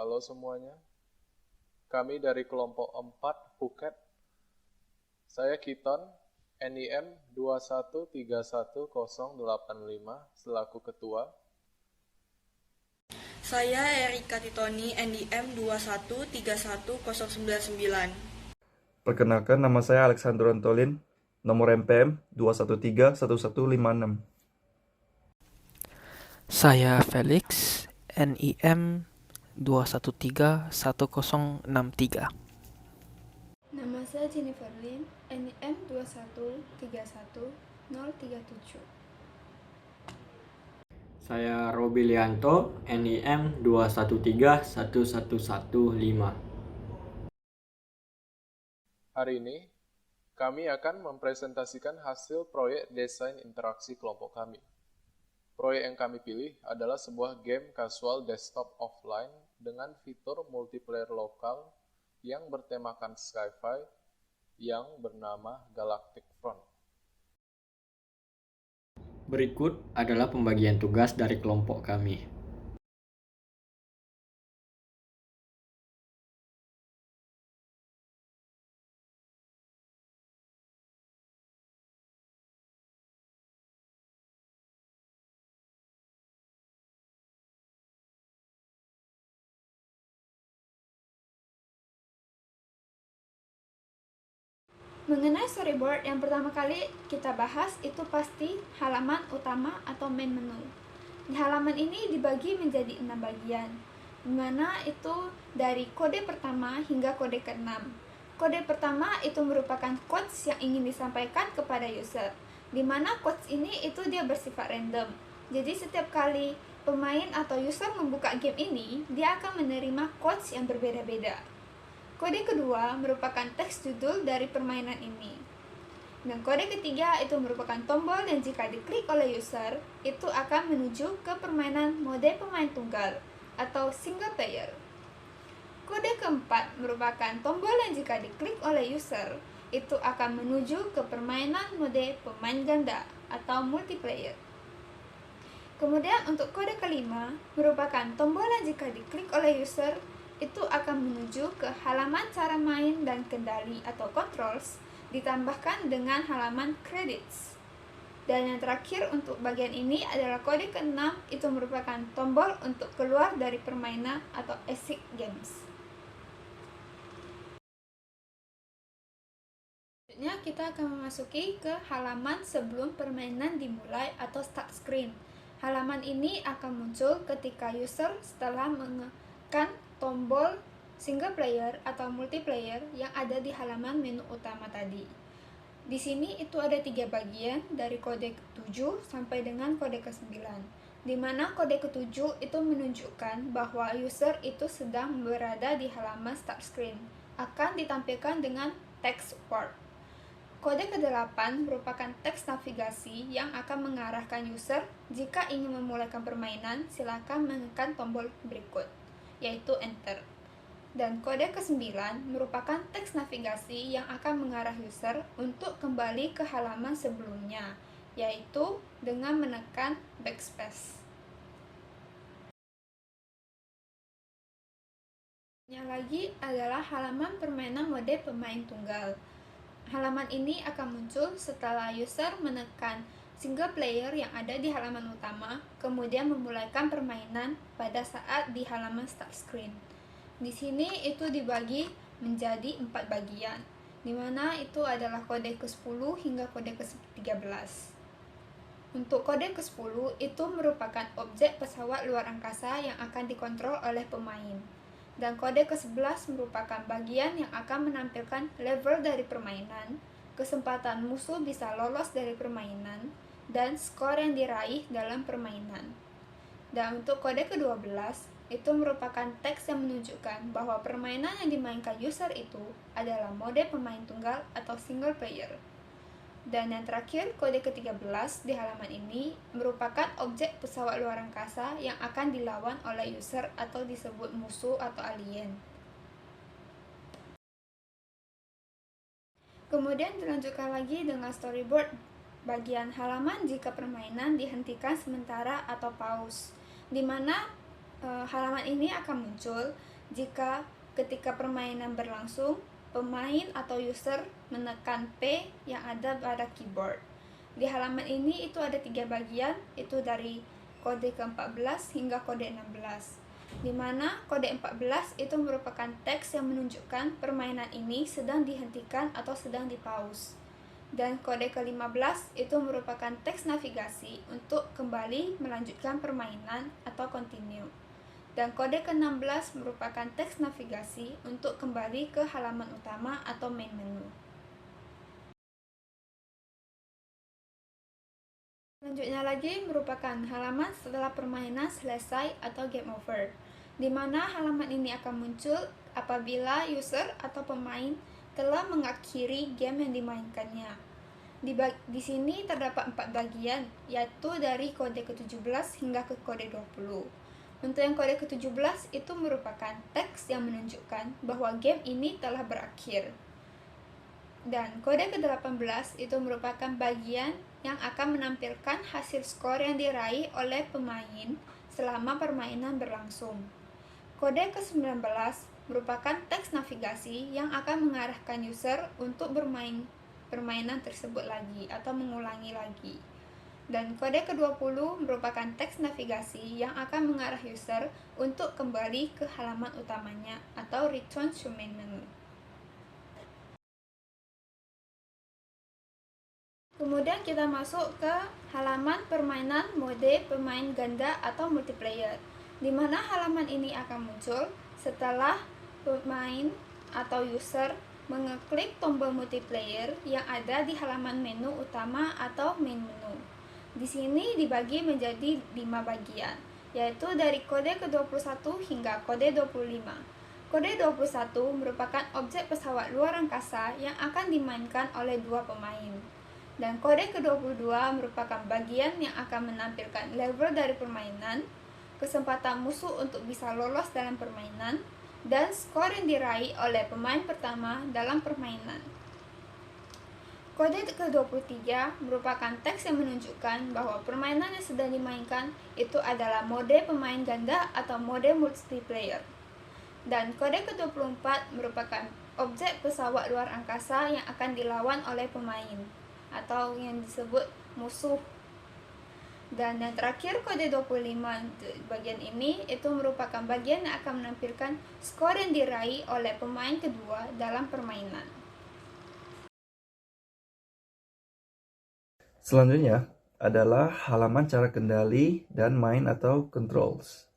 Halo semuanya, kami dari kelompok 4 Phuket. Saya Kiton, NIM 2131085 selaku ketua. Saya Erika Titoni, NIM 2131099. Perkenalkan, nama saya Alexander Antolin, nomor MPM 2131156. Saya Felix, NIM 2131063. Nama saya Jennifer Lin, NIM 2131037. Saya Robilianto, NIM 2131115. Hari ini, kami akan mempresentasikan hasil proyek desain interaksi kelompok kami. Proyek yang kami pilih adalah sebuah game casual desktop offline dengan fitur multiplayer lokal yang bertemakan sci-fi yang bernama Galactic Front. Berikut adalah pembagian tugas dari kelompok kami. Mengenai storyboard, yang pertama kali kita bahas itu pasti halaman utama atau main menu. Di halaman ini dibagi menjadi 6 bagian, dimana itu dari kode pertama hingga kode ke-6. Kode pertama itu merupakan quotes yang ingin disampaikan kepada user, dimana quotes ini itu dia bersifat random. Jadi setiap kali pemain atau user membuka game ini, dia akan menerima quotes yang berbeda-beda. Kode kedua merupakan teks judul dari permainan ini. Dan kode ketiga itu merupakan tombol yang jika diklik oleh user, itu akan menuju ke permainan mode pemain tunggal atau single player. Kode keempat merupakan tombol yang jika diklik oleh user, itu akan menuju ke permainan mode pemain ganda atau multiplayer. Kemudian untuk kode kelima merupakan tombol yang jika diklik oleh user, itu akan menuju ke halaman cara main dan kendali atau controls, ditambahkan dengan halaman credits. Dan yang terakhir untuk bagian ini adalah kode ke-6, itu merupakan tombol untuk keluar dari permainan atau exit games. Selanjutnya kita akan memasuki ke halaman sebelum permainan dimulai atau start screen. Halaman ini akan muncul ketika user setelah menekan tombol single player atau multiplayer yang ada di halaman menu utama tadi. Di sini itu ada 3 bagian dari kode ke-7 sampai dengan kode ke-9, di mana kode ke-7 itu menunjukkan bahwa user itu sedang berada di halaman start screen, akan ditampilkan dengan text word. Kode ke-8 merupakan teks navigasi yang akan mengarahkan user jika ingin memulaikan permainan, silakan menekan tombol berikut, yaitu enter. Dan kode ke-9 merupakan teks navigasi yang akan mengarah user untuk kembali ke halaman sebelumnya, yaitu dengan menekan backspace. Yang lagi adalah halaman permainan mode pemain tunggal. Halaman ini akan muncul setelah user menekan single player yang ada di halaman utama, kemudian memulaikan permainan pada saat di halaman start screen. Di sini itu dibagi menjadi 4 bagian, di mana itu adalah kode ke-10 hingga kode ke-13. Untuk kode ke-10 itu merupakan objek pesawat luar angkasa yang akan dikontrol oleh pemain. Dan kode ke-11 merupakan bagian yang akan menampilkan level dari permainan, kesempatan musuh bisa lolos dari permainan, dan skor yang diraih dalam permainan. Dan untuk kode ke-12, itu merupakan teks yang menunjukkan bahwa permainan yang dimainkan user itu adalah mode pemain tunggal atau single player. Dan yang terakhir, kode ke-13 di halaman ini merupakan objek pesawat luar angkasa yang akan dilawan oleh user atau disebut musuh atau alien. Kemudian dilanjutkan lagi dengan storyboard bagian halaman jika permainan dihentikan sementara atau pause, di mana halaman ini akan muncul jika ketika permainan berlangsung, pemain atau user menekan P yang ada pada keyboard. Di halaman ini itu ada 3 bagian, itu dari kode ke-14 hingga kode 16. Di mana kode 14 itu merupakan teks yang menunjukkan permainan ini sedang dihentikan atau sedang di-pause. Dan kode ke-15 itu merupakan teks navigasi untuk kembali melanjutkan permainan atau continue. Dan kode ke-16 merupakan teks navigasi untuk kembali ke halaman utama atau main menu. Selanjutnya lagi merupakan halaman setelah permainan selesai atau game over, di mana halaman ini akan muncul apabila user atau pemain telah mengakhiri game yang dimainkannya. Di sini terdapat 4 bagian, yaitu dari kode ke-17 hingga ke kode 20. Untuk yang kode ke-17 itu merupakan teks yang menunjukkan bahwa game ini telah berakhir. Dan kode ke-18 itu merupakan bagian yang akan menampilkan hasil skor yang diraih oleh pemain selama permainan berlangsung. Kode ke-19 merupakan teks navigasi yang akan mengarahkan user untuk bermain permainan tersebut lagi atau mengulangi lagi. Dan kode ke-20 merupakan teks navigasi yang akan mengarah user untuk kembali ke halaman utamanya atau return to main menu. Kemudian kita masuk ke halaman permainan mode pemain ganda atau multiplayer, di mana halaman ini akan muncul setelah pemain atau user mengeklik tombol multiplayer yang ada di halaman menu utama atau main menu. Di sini dibagi menjadi 5 bagian, yaitu dari kode ke-21 hingga kode 25. Kode 21 merupakan objek pesawat luar angkasa yang akan dimainkan oleh 2 pemain. Dan kode ke-22 merupakan bagian yang akan menampilkan level dari permainan, kesempatan musuh untuk bisa lolos dalam permainan, dan skor yang diraih oleh pemain pertama dalam permainan. Kode ke-23 merupakan teks yang menunjukkan bahwa permainan yang sedang dimainkan itu adalah mode pemain ganda atau mode multiplayer. Dan kode ke-24 merupakan objek pesawat luar angkasa yang akan dilawan oleh pemain atau yang disebut musuh. Dan yang terakhir kode 25 bagian ini itu merupakan bagian yang akan menampilkan skor yang diraih oleh pemain kedua dalam permainan. Selanjutnya adalah halaman cara kendali dan main atau controls.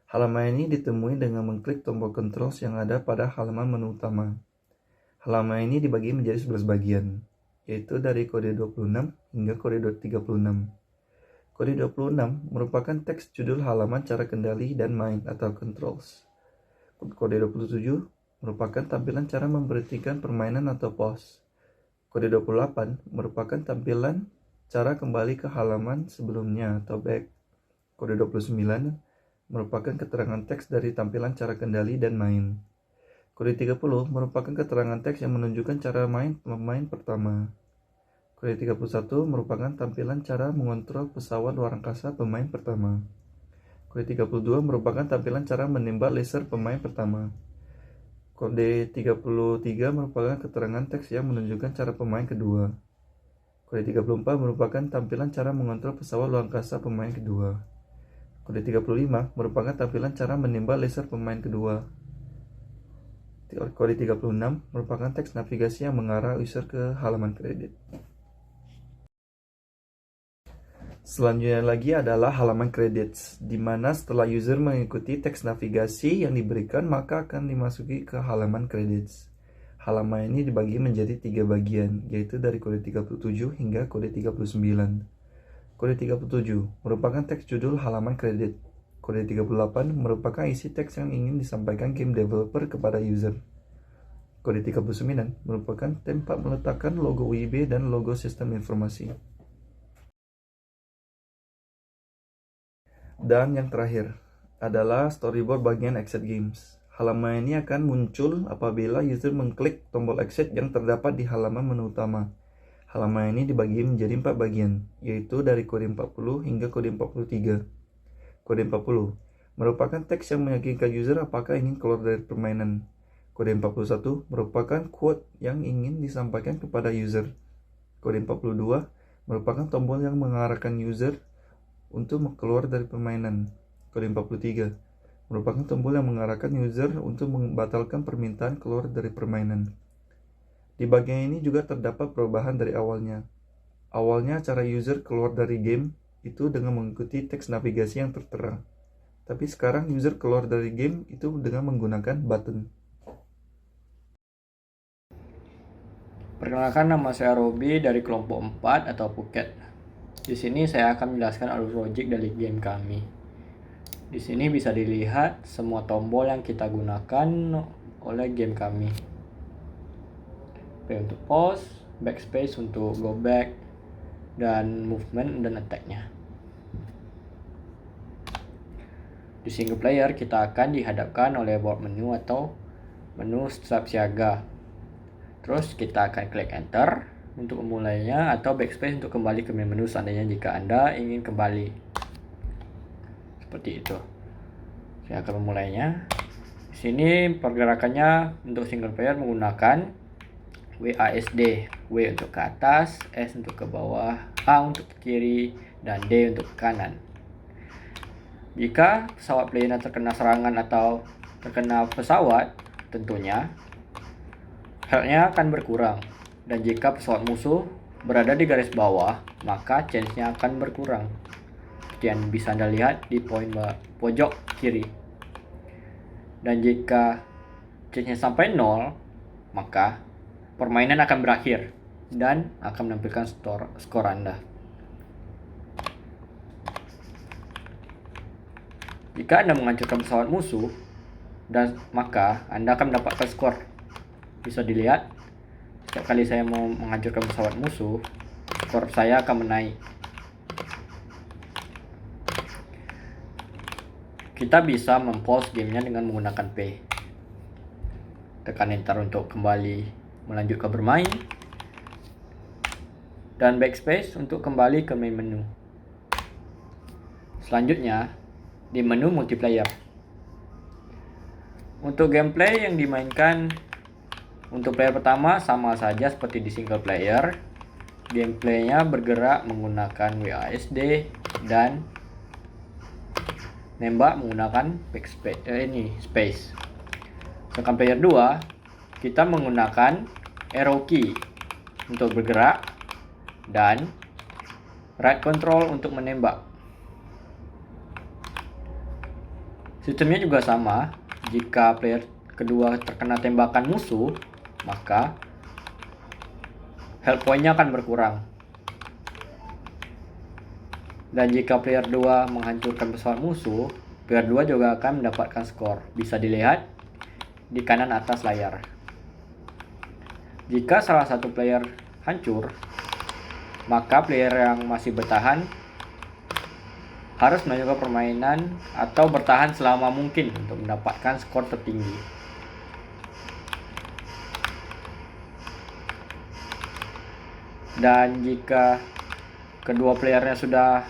Halaman ini ditemui dengan mengklik tombol controls yang ada pada halaman menu utama. Halaman ini dibagi menjadi 11 bagian, yaitu dari kode 26 hingga kode 36. Kode 26 merupakan teks judul halaman cara kendali dan main atau controls. Kode 27 merupakan tampilan cara memberhentikan permainan atau pause. Kode 28 merupakan tampilan cara kembali ke halaman sebelumnya atau back. Kode 29 merupakan keterangan teks dari tampilan cara kendali dan main. Kode 30 merupakan keterangan teks yang menunjukkan cara main pemain pertama. Kode 31 merupakan tampilan cara mengontrol pesawat luar angkasa pemain pertama. Kode 32 merupakan tampilan cara menembak laser pemain pertama. Kode 33 merupakan keterangan teks yang menunjukkan cara pemain kedua. Kode 34 merupakan tampilan cara mengontrol pesawat luar angkasa pemain kedua. Kode 35 merupakan tampilan cara menembak laser pemain kedua. Kode 36 merupakan teks navigasi yang mengarah user ke halaman kredit. Selanjutnya lagi adalah halaman credits, di mana setelah user mengikuti teks navigasi yang diberikan maka akan dimasuki ke halaman credits. Halaman ini dibagi menjadi 3 bagian, yaitu dari kode 37 hingga kode 39. Kode 37 merupakan teks judul halaman kredit. Kode 38 merupakan isi teks yang ingin disampaikan game developer kepada user. Kode 39 merupakan tempat meletakkan logo WIB dan logo sistem informasi. Dan yang terakhir adalah storyboard bagian exit games. Halaman ini akan muncul apabila user mengklik tombol exit yang terdapat di halaman menu utama. Halaman ini dibagi menjadi 4 bagian, yaitu dari kode 40 hingga kode 43. Kode 40 merupakan teks yang meyakinkan user apakah ingin keluar dari permainan. Kode 41 merupakan quote yang ingin disampaikan kepada user. Kode 42 merupakan tombol yang mengarahkan user untuk keluar dari permainan. Kode 43 merupakan tombol yang mengarahkan user untuk membatalkan permintaan keluar dari permainan. Di bagian ini juga terdapat perubahan dari awalnya. Awalnya cara user keluar dari game itu dengan mengikuti teks navigasi yang tertera. Tapi sekarang user keluar dari game itu dengan menggunakan button. Perkenalkan, nama saya Robi dari kelompok 4 atau Phuket. Di sini saya akan menjelaskan alur logik dari game kami. Di sini bisa dilihat semua tombol yang kita gunakan oleh game kami. P untuk pause, backspace untuk go back, dan movement dan attack-nya. Di single player kita akan dihadapkan oleh board menu atau menu start siaga. Terus kita akan klik enter untuk memulainya atau backspace untuk kembali ke menu seandainya jika Anda ingin kembali. Seperti itu. Saya akan memulainya. Di sini pergerakannya untuk single player menggunakan WASD. W untuk ke atas, S untuk ke bawah, A untuk ke kiri, dan D untuk ke kanan. Jika pesawat player terkena serangan atau terkena pesawat, tentunya health-nya akan berkurang. Dan jika pesawat musuh berada di garis bawah, maka chance-nya akan berkurang. Seperti yang bisa Anda lihat di poin pojok kiri. Dan jika chance-nya sampai 0, maka permainan akan berakhir dan akan menampilkan skor Anda. Jika Anda menghancurkan pesawat musuh, maka Anda akan mendapatkan skor. Bisa dilihat, setiap kali saya mau menghancurkan pesawat musuh, skor saya akan menaik. Kita bisa mempause gamenya dengan menggunakan P. Tekan enter untuk kembali melanjutkan bermain, dan backspace untuk kembali ke main menu. Selanjutnya, di menu multiplayer. Untuk gameplay yang dimainkan untuk player pertama sama saja seperti di single player. Gameplaynya bergerak menggunakan WASD dan nembak menggunakan space. Sedangkan player 2 kita menggunakan arrow key untuk bergerak dan right control untuk menembak. Sistemnya juga sama. Jika player kedua terkena tembakan musuh, maka health point-nya akan berkurang. Dan jika player 2 menghancurkan pesawat musuh, player 2 juga akan mendapatkan skor. Bisa dilihat di kanan atas layar. Jika salah satu player hancur, maka player yang masih bertahan harus melanjutkan permainan atau bertahan selama mungkin untuk mendapatkan skor tertinggi. Dan jika kedua playernya sudah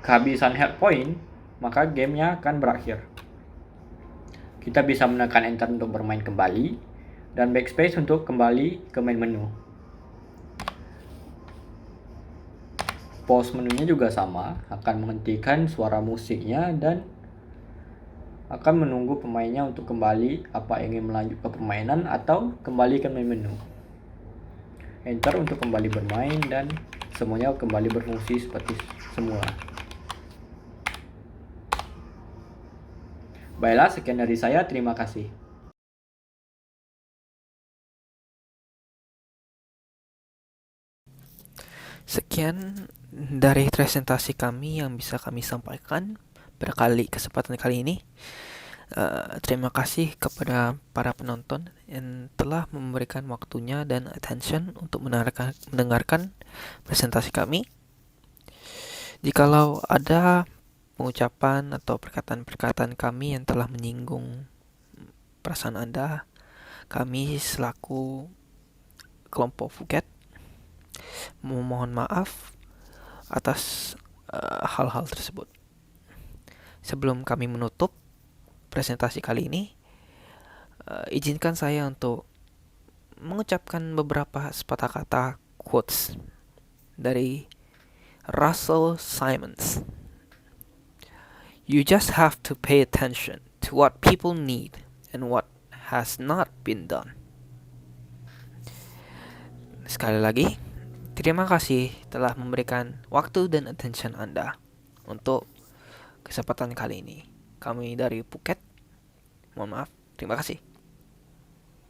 kehabisan health point, maka gamenya akan berakhir. Kita bisa menekan enter untuk bermain kembali dan backspace untuk kembali ke main menu. Pause menunya juga sama, akan menghentikan suara musiknya dan akan menunggu pemainnya untuk kembali apa ingin melanjutkan permainan atau kembali ke main menu. Enter untuk kembali bermain dan semuanya kembali berfungsi seperti semula. Baiklah, sekian dari saya, terima kasih. Sekian dari presentasi kami yang bisa kami sampaikan pada kesempatan kali ini. Terima kasih kepada para penonton yang telah memberikan waktunya dan attention untuk mendengarkan presentasi kami. Jikalau ada pengucapan atau perkataan-perkataan kami yang telah menyinggung perasaan Anda, kami selaku kelompok Phuket memohon maaf atas hal-hal tersebut. Sebelum kami menutup presentasi kali ini, izinkan saya untuk mengucapkan beberapa sepatah kata quotes dari Russell Simons. You just have to pay attention to what people need and what has not been done. Sekali lagi, terima kasih telah memberikan waktu dan attention Anda untuk kesempatan kali ini. Kami dari Phuket, mohon maaf, terima kasih.